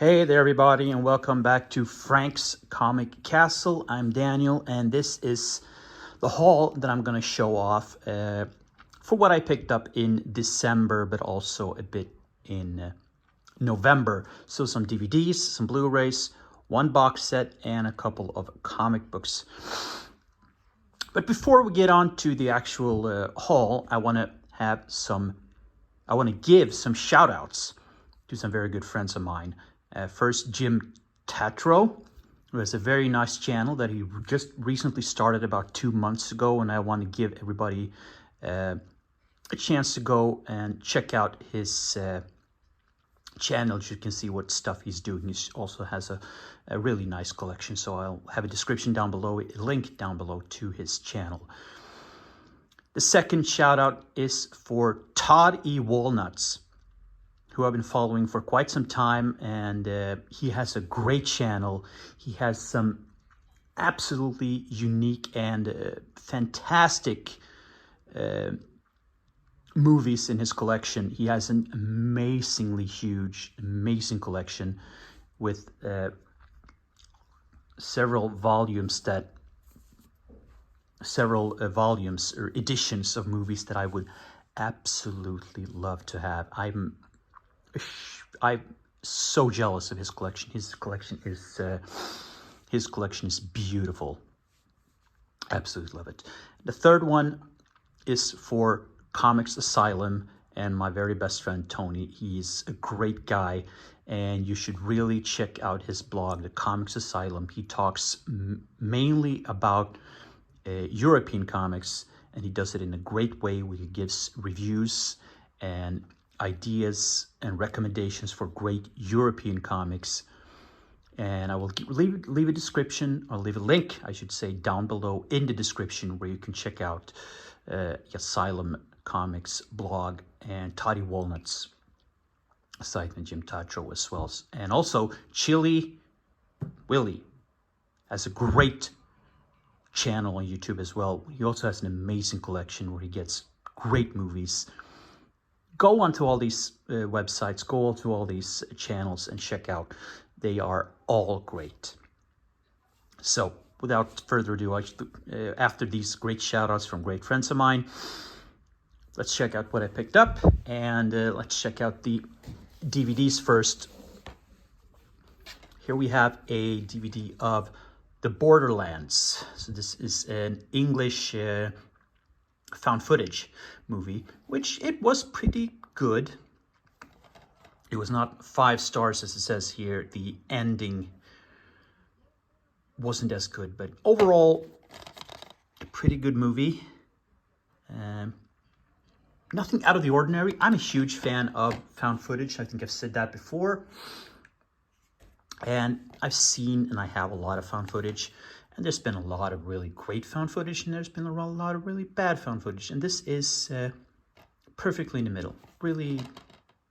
Hey there, everybody, and welcome back to Frank's Comic Castle. I'm Daniel, and this is the haul that I'm going to show off for what I picked up in December, but also a bit in November. So some DVDs, some Blu-rays, one box set, and a couple of comic books. But before we get on to the actual haul, I want to give some shout-outs to some very good friends of mine. First, Jim Tatro, who has a very nice channel that he just recently started about 2 months ago, and I want to give everybody a chance to go and check out his channel. You can see what stuff he's doing. He also has a really nice collection, so I'll have a description down below, a link down below to his channel. The second shout out is for Todd Walnuts, who I've been following for quite some time, and he has a great channel. He has some absolutely unique and fantastic movies in his collection. He has an amazing collection with several volumes or editions of movies that I would absolutely love to have. I'm so jealous of his collection. His collection is beautiful. Absolutely love it. The third one is for Comics Asylum and my very best friend Tony. He's a great guy, and you should really check out his blog, the Comics Asylum. He talks mainly about European comics, and he does it in a great way where he gives reviews and ideas and recommendations for great European comics. And I will leave a description, or leave a link, I should say, down below in the description where you can check out Asylum Comics blog and Toddy Walnuts site and Jim Tatro as well. And also Chili Willy has a great channel on YouTube as well. He also has an amazing collection where he gets great movies. Go onto all these websites, go onto all these channels and check out. They are all great. So without further ado, after these great shout outs from great friends of mine, let's check out what I picked up, and let's check out the DVDs first. Here we have a DVD of The Borderlands. So this is an English found footage movie, which it was pretty good. It was not 5 stars as it says here. The ending wasn't as good, but overall a pretty good movie. Nothing out of the ordinary. I'm a huge fan of found footage. I think I've said that before. And I've seen and I have a lot of found footage. And there's been a lot of really great found footage, and there's been a lot of really bad found footage. And this is perfectly in the middle. Really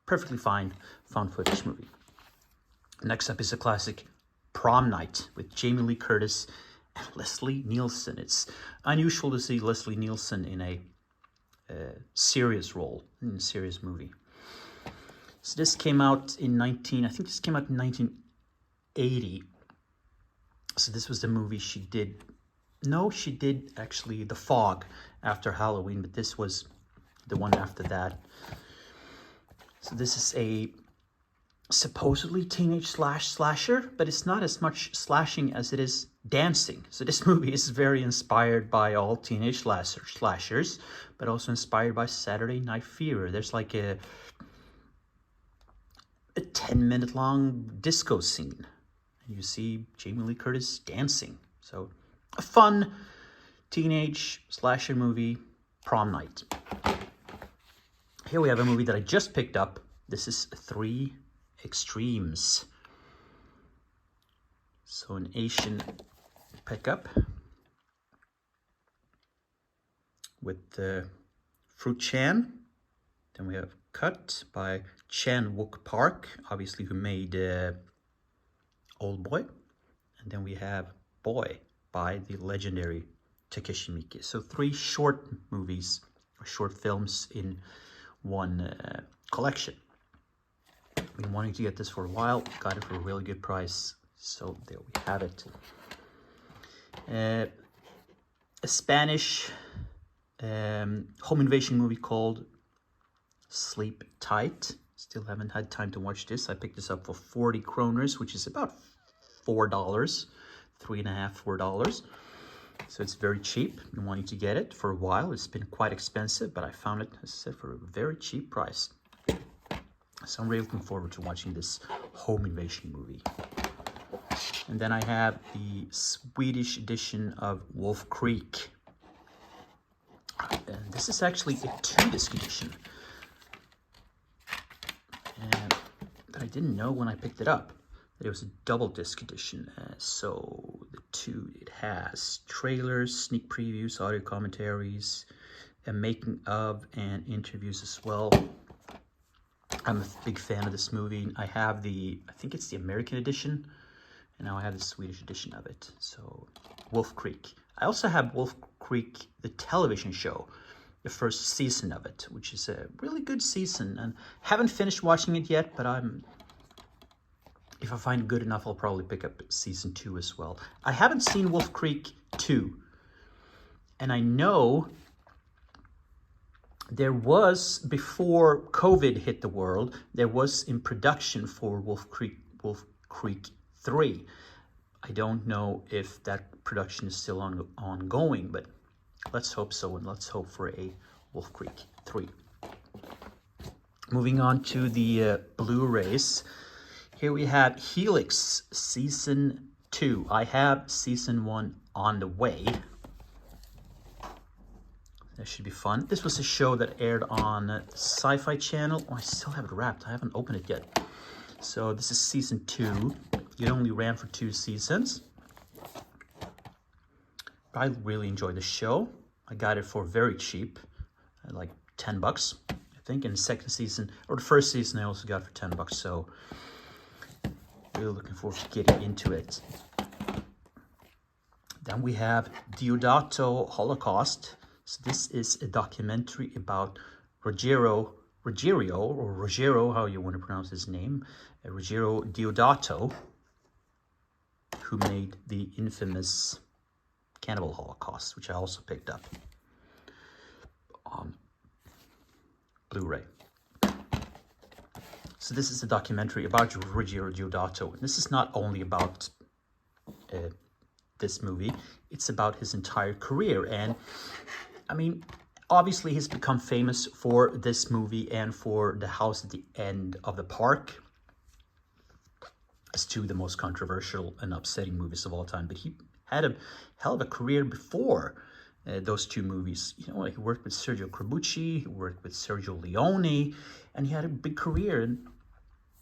perfectly fine found footage movie. Next up is a classic, Prom Night, with Jamie Lee Curtis and Leslie Nielsen. It's unusual to see Leslie Nielsen in a serious role, in a serious movie. So this came out in 1980. So this was the movie she did. No, she did actually The Fog after Halloween, but this was the one after that. So this is a supposedly teenage slasher, but it's not as much slashing as it is dancing. So this movie is very inspired by all teenage slashers, but also inspired by Saturday Night Fever. There's like a 10-minute long disco scene. You see Jamie Lee Curtis dancing. So a fun teenage slasher movie, Prom Night. Here we have a movie that I just picked up. This is 3 Extremes. So an Asian pickup with Fruit Chan. Then we have Cut by Chan Wook Park, obviously who made Old Boy. And then we have Boy by the legendary Takeshi Miike. So 3 short movies, or short films in one collection. Been wanting to get this for a while. Got it for a really good price. So there we have it. A Spanish home invasion movie called Sleep Tight. Still haven't had time to watch this. I picked this up for 40 kroners, which is about $4, $3.50, $4. So it's very cheap. Been wanting to get it for a while. It's been quite expensive, but I found it, as I said, for a very cheap price. So I'm really looking forward to watching this home invasion movie. And then I have the Swedish edition of Wolf Creek. And this is actually a 2-disc edition. But I didn't know when I picked it up that it was a double-disc edition. So the 2, it has trailers, sneak previews, audio commentaries, a making of, and interviews as well. I'm a big fan of this movie. I have I think it's the American edition, and now I have the Swedish edition of it. So, Wolf Creek. I also have Wolf Creek, the television show, the first season of it, which is a really good season. And haven't finished watching it yet, but if I find it good enough, I'll probably pick up season 2 as well. I haven't seen Wolf Creek 2, and I know there was, before COVID hit the world, there was in production for Wolf Creek 3. I don't know if that production is still ongoing, but let's hope so, and let's hope for a Wolf Creek 3. Moving on to the Blu-rays. Here we have Helix Season 2. I have Season 1 on the way. That should be fun. This was a show that aired on Sci-Fi Channel. Oh, I still have it wrapped. I haven't opened it yet. So this is Season 2. It only ran for 2 seasons. But I really enjoyed the show. I got it for very cheap, like $10, I think. And the second season, or the first season, I also got for $10. So really looking forward to getting into it. Then we have Deodato Holocaust. So this is a documentary about Rogero, how you want to pronounce his name, Rogero Deodato, who made the infamous Cannibal Holocaust, which I also picked up on Blu-ray. So this is a documentary about Rogero Deodato. This is not only about this movie, it's about his entire career. And I mean, obviously he's become famous for this movie and for The House at the End of the Park as 2 of the most controversial and upsetting movies of all time. But he had a hell of a career before those 2 movies. You know, he worked with Sergio Corbucci, he worked with Sergio Leone, and he had a big career. And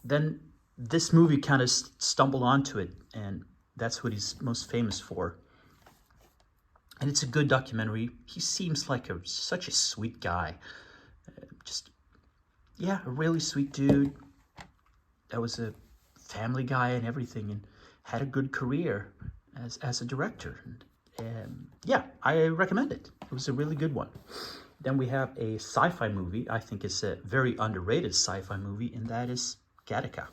then this movie kind of stumbled onto it, and that's what he's most famous for. And it's a good documentary. He seems like such a sweet guy. A really sweet dude. That was a family guy and everything, and had a good career as a director. And I recommend it. It was a really good one. Then we have a sci-fi movie. I think it's a very underrated sci-fi movie, and that is Gattaca,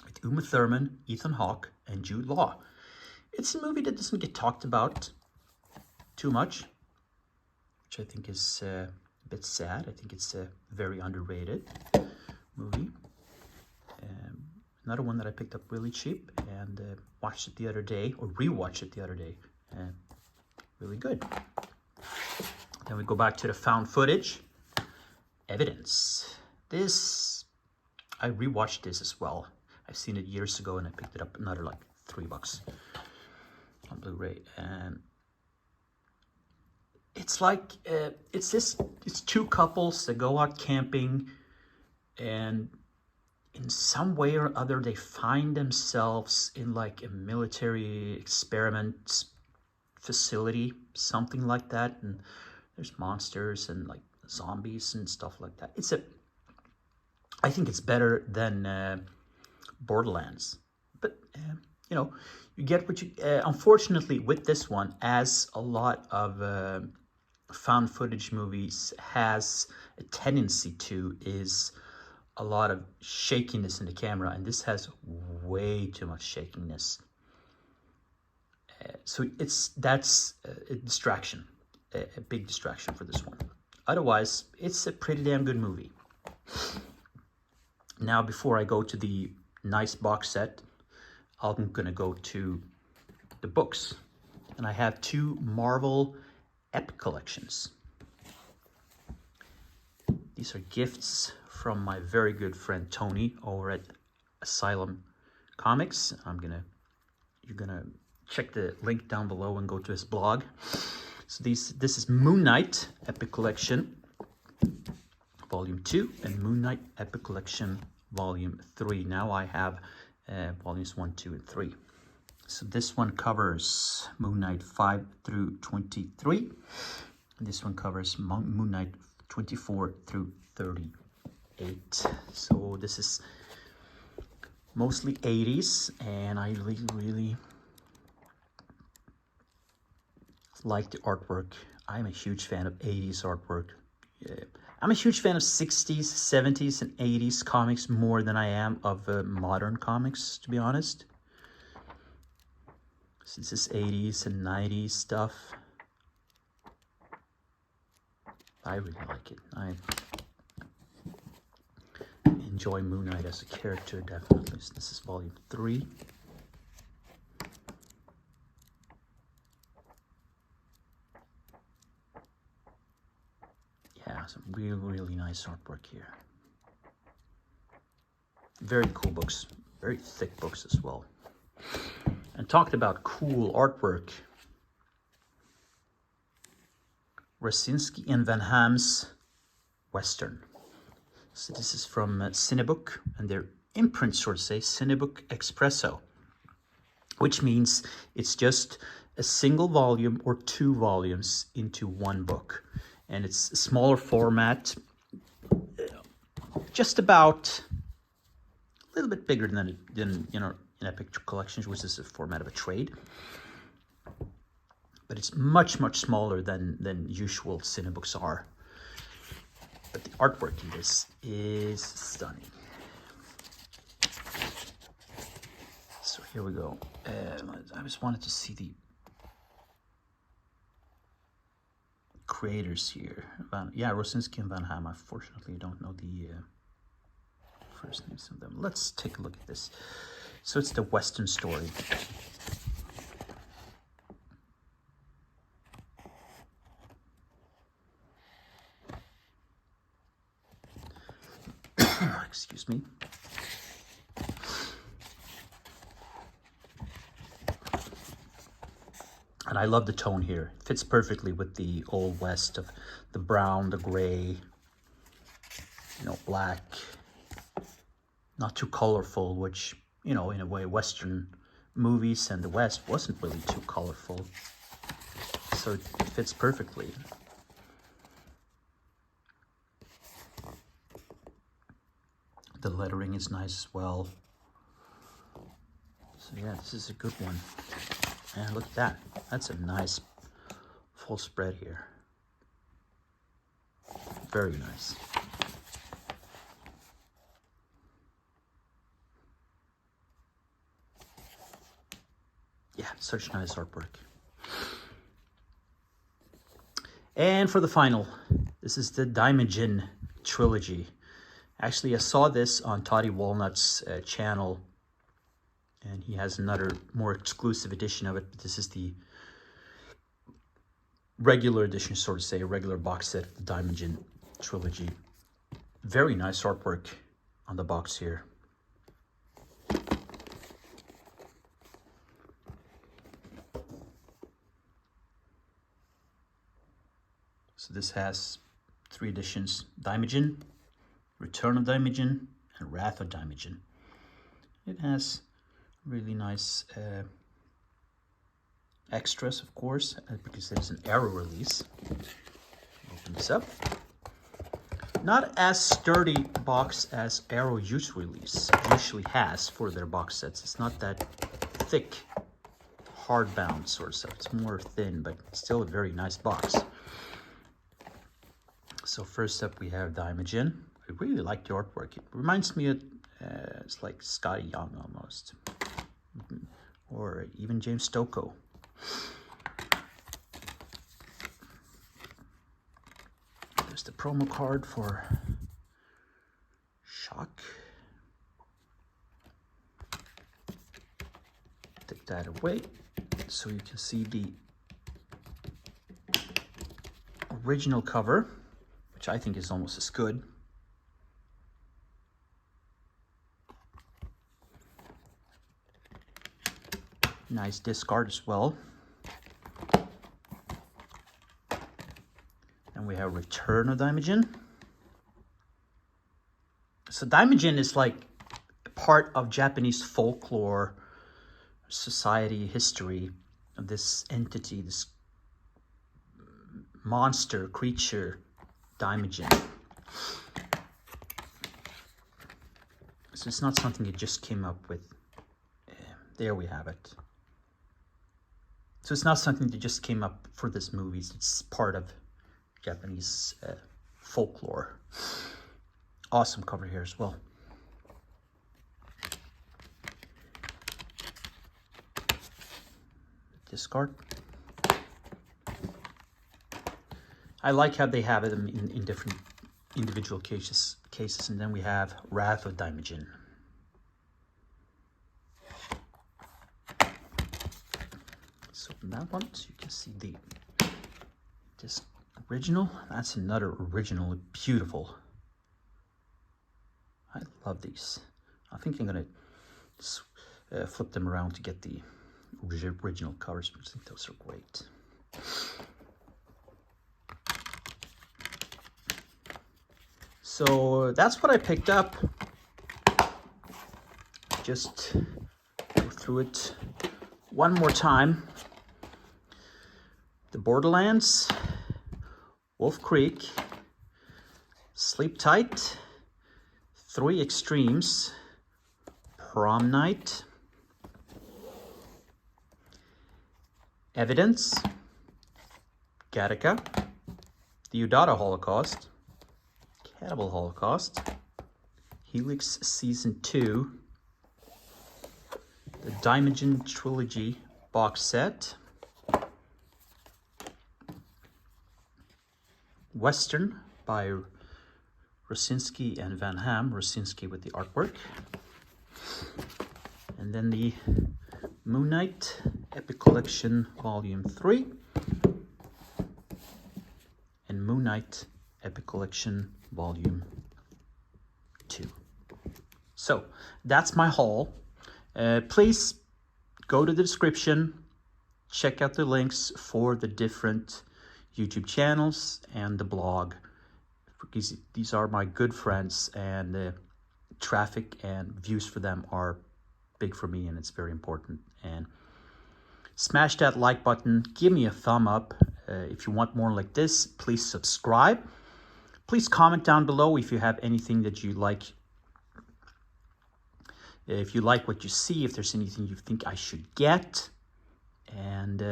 with Uma Thurman, Ethan Hawke, and Jude Law. It's a movie that doesn't get talked about too much, which I think is a bit sad. I think it's a very underrated movie. Another one that I picked up really cheap and watched it the other day, or rewatched it the other day. Really good. Then we go back to the found footage. Evidence. I rewatched this as well. I've seen it years ago, and I picked it up another like $3 on Blu-ray. And it's like it's 2 couples that go out camping, and in some way or other they find themselves in like a military experiment facility, something like that, and there's monsters and like zombies and stuff like that. I think it's better than Borderlands, but you get what you. Unfortunately, with this one, as a lot of found footage movies has a tendency to, is a lot of shakiness in the camera, and this has way too much shakiness. So that's a distraction, a big distraction for this one. Otherwise, it's a pretty damn good movie. Now, before I go to the nice box set, I'm gonna go to the books, and I have 2 Marvel Epic collections. These are gifts from my very good friend Tony over at Asylum Comics. You're gonna check the link down below and go to his blog. So this is Moon Knight Epic Collection Volume 2 and Moon Knight Epic Collection Volume 3. Now I have Volumes 1, 2, and 3. So this one covers Moon Knight 5 through 23. This one covers Moon Knight 24 through 38. So this is mostly 80s, and I really like the artwork. I'm a huge fan of 80s artwork. I'm a huge fan of 60s, 70s, and 80s comics more than I am of modern comics, to be honest. So this is 80s and 90s stuff. I really like it. I enjoy Moon Knight as a character, definitely. So this is Volume 3. Yeah, some really nice artwork here. Very cool books. Very thick books as well. And talked about cool artwork. Rasinski and Van Ham's Western. So this is from Cinebook, and their imprint sort of say Cinebook Espresso, which means it's just a single volume or 2 volumes into one book. And it's a smaller format, just about a little bit bigger than you know, in Epic Collections, which is a format of a trade. But it's much smaller than usual Cinebooks are. But the artwork in this is stunning. So here we go. I just wanted to see the creators here. Rosinski and Van Ham. Unfortunately, I don't know the first names of them. Let's take a look at this. So it's the Western story. Excuse me. And I love the tone here. It fits perfectly with the Old West of the brown, the gray, black. Not too colorful, which, in a way, Western movies and the West wasn't really too colorful. So it fits perfectly. The lettering is nice as well. So yeah, this is a good one. And look at that. That's a nice full spread here. Very nice. Yeah, such nice artwork. And for the final, this is the Diamond trilogy. Actually, I saw this on Todd Walnuts' channel, and he has another more exclusive edition of it. But this is the regular edition, sort of say, a regular box set of the Diamond trilogy. Very nice artwork on the box here. So this has 3 editions: Diamond, Return of Diamond, and Wrath of Diamond. It has really nice extras, of course, because there's an Arrow release. Open this up. Not as sturdy box as Arrow usually has for their box sets. It's not that thick, hardbound sort of stuff. It's more thin, but still a very nice box. So first up we have Diamond, I really like the artwork. It reminds me of, it's like Scotty Young almost. Or even James Stokoe. There's the promo card for Shock. Take that away so you can see the original cover, which I think is almost as good. Nice disc art as well. And we have Return of Daimajin. So Daimajin is like part of Japanese folklore, society, history of this entity, this monster, creature, Daimajin. So it's not something you just came up with. There we have it. So it's not something that just came up for this movie. It's part of Japanese folklore. Awesome cover here as well. Discard. I like how they have it in different individual cases. And then we have Wrath of Daimajin. So in that one, so you can see this original. That's another original, beautiful. I love these. I think I'm gonna flip them around to get the original covers. I think those are great. So that's what I picked up. Just go through it one more time. The Borderlands, Wolf Creek, Sleep Tight, 3 Extremes, Prom Night, Evidence, Gattaca, the Udata Holocaust, Cannibal Holocaust, Helix Season 2, the Daimajin Trilogy box set, Western by Rosinski and Van Ham, Rosinski with the artwork, and then the Moon Knight Epic Collection Volume 3, and Moon Knight Epic Collection Volume 2. So that's my haul. Please go to the description, check out the links for the different YouTube channels and the blog, because these are my good friends, and the traffic and views for them are big for me, and it's very important. And smash that like button, give me a thumb up. If you want more like this, please subscribe. Please comment down below if you have anything that you like. If you like what you see, if there's anything you think I should get. And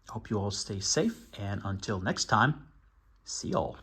hope you all stay safe. And until next time, see y'all.